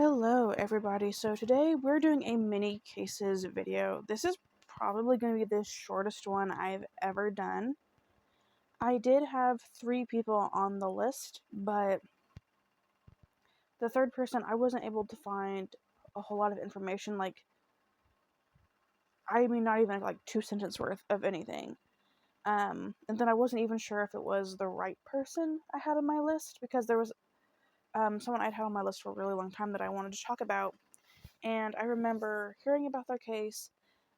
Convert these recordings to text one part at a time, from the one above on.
Hello everybody, so today we're doing a mini cases video. This is probably going to be the shortest one I've ever done. I did have 3 people on the list, but the third person I wasn't able to find a whole lot of information, not even like 2 sentence worth of anything. And then I wasn't even sure if it was the right person I had on my list, because there was someone I'd had on my list for a really long time that I wanted to talk about. And I remember hearing about their case,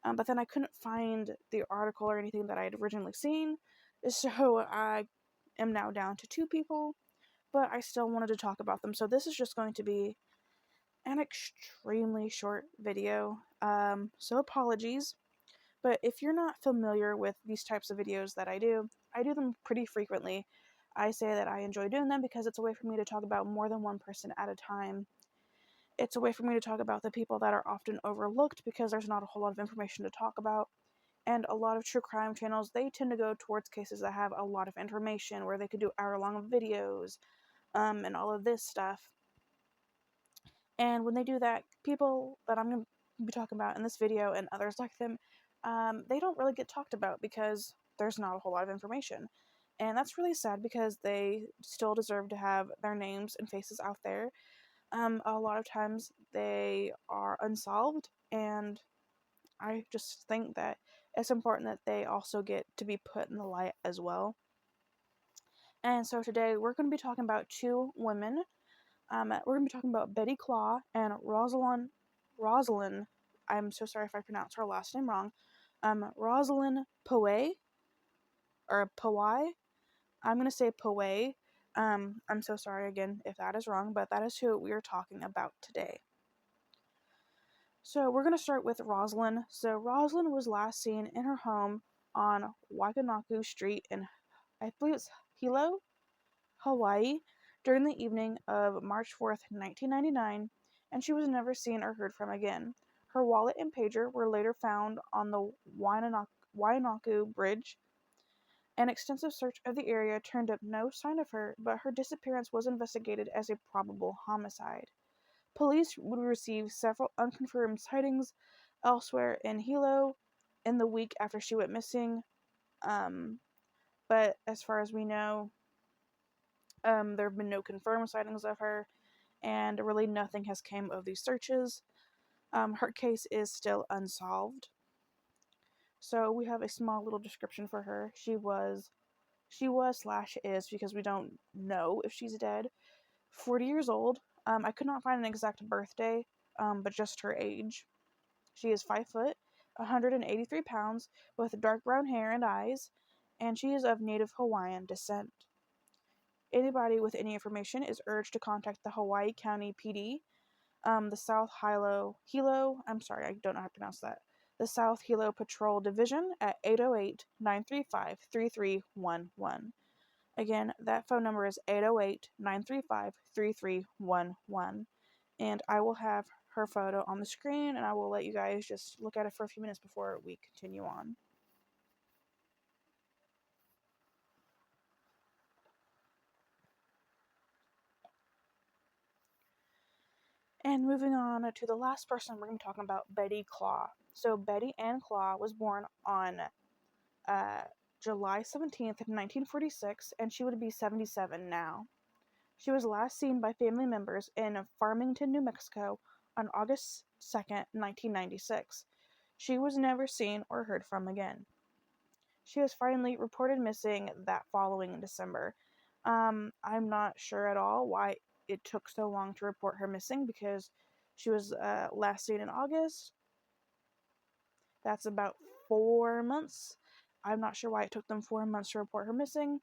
but then I couldn't find the article or anything that I had originally seen, so I am now down to 2 people, but I still wanted to talk about them. So this is just going to be an extremely short video, so apologies. But if you're not familiar with these types of videos that I do them pretty frequently. I say that I enjoy doing them because it's a way for me to talk about more than one person at a time. It's a way for me to talk about the people that are often overlooked because there's not a whole lot of information to talk about. And a lot of true crime channels, they tend to go towards cases that have a lot of information, where they could do hour-long videos, and all of this stuff. And when they do that, people that I'm going to be talking about in this video and others like them, they don't really get talked about because there's not a whole lot of information. And that's really sad because they still deserve to have their names and faces out there. A lot of times they are unsolved, and I just think that it's important that they also get to be put in the light as well. And so today we're going to be talking about 2 women. We're going to be talking about Betty Claw and Roseline. I'm so sorry if I pronounce her last name wrong. Roseline Pawai, or Pawai. I'm going to say Pawai. I'm so sorry again if that is wrong, but that is who we are talking about today. So we're going to start with Roseline. So Roseline was last seen in her home on Waikanaku Street in, I believe it's Hilo, Hawaii, during the evening of March 4th, 1999, and she was never seen or heard from again. Her wallet and pager were later found on the Waianaku Bridge. An extensive search of the area turned up no sign of her, but her disappearance was investigated as a probable homicide. Police would receive several unconfirmed sightings elsewhere in Hilo in the week after she went missing, but as far as we know, there have been no confirmed sightings of her, and really nothing has come of these searches. Her case is still unsolved. So we have a small little description for her. She was / is, because we don't know if she's dead, 40 years old. I could not find an exact birthday, but just her age. She is 5 foot, 183 pounds, with dark brown hair and eyes, and she is of Native Hawaiian descent. Anybody with any information is urged to contact the Hawaii County PD, the South Hilo, I'm sorry, I don't know how to pronounce that, the South Hilo Patrol Division at 808-935-3311. Again, that phone number is 808-935-3311. And I will have her photo on the screen, and I will let you guys just look at it for a few minutes before we continue on. And moving on to the last person, we're going to be talking about Betty Claw. So Betty Ann Claw was born on July 17th, 1946, and she would be 77 now. She was last seen by family members in Farmington, New Mexico on August 2nd, 1996. She was never seen or heard from again. She was finally reported missing that following December. I'm not sure at all why it took so long to report her missing, because she was last seen in August. That's about 4 months. I'm not sure why it took them 4 months to report her missing.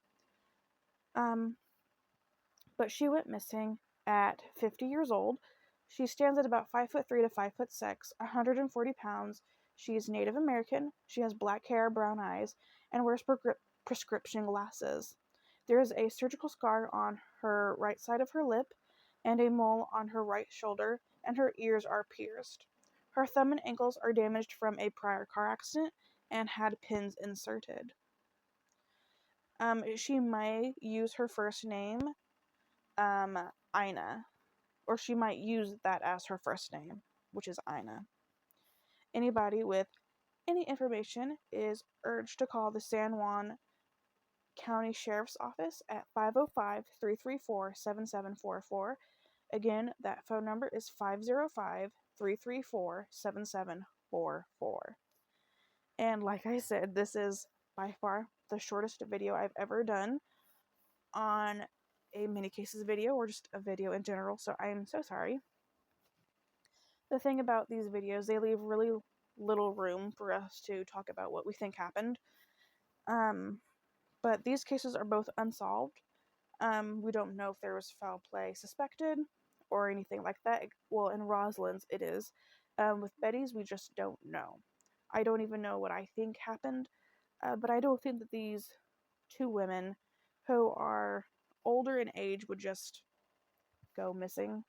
But she went missing at 50 years old. She stands at about 5'3" to 5'6", 140 pounds. She is Native American. She has black hair, brown eyes, and wears prescription glasses. There is a surgical scar on her right side of her lip, and a mole on her right shoulder, and her ears are pierced. Her thumb and ankles are damaged from a prior car accident and had pins inserted. She may use her first name, Ina, or she might use that as her first name, which is Ina. Anybody with any information is urged to call the San Juan County Sheriff's Office at 505-334-7744. Again, that phone number is 505-334-7744. And like I said, this is by far the shortest video I've ever done on a mini cases video or just a video in general, so I am so sorry. The thing about these videos, they leave really little room for us to talk about what we think happened. But these cases are both unsolved. We don't know if there was foul play suspected or anything like that. Well, in Rosaline's, it is. With Betty's, we just don't know. I don't even know what I think happened, but I don't think that these two women who are older in age would just go missing.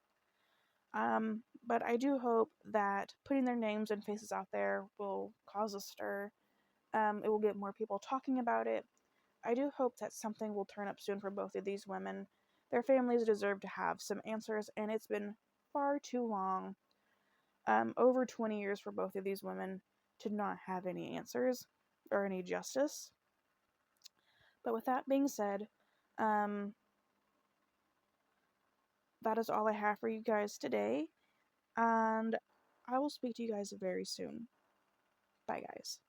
But I do hope that putting their names and faces out there will cause a stir. It will get more people talking about it. I do hope that something will turn up soon for both of these women. Their families deserve to have some answers, and it's been far too long, over 20 years for both of these women, to not have any answers or any justice. But with that being said, that is all I have for you guys today, and I will speak to you guys very soon. Bye, guys.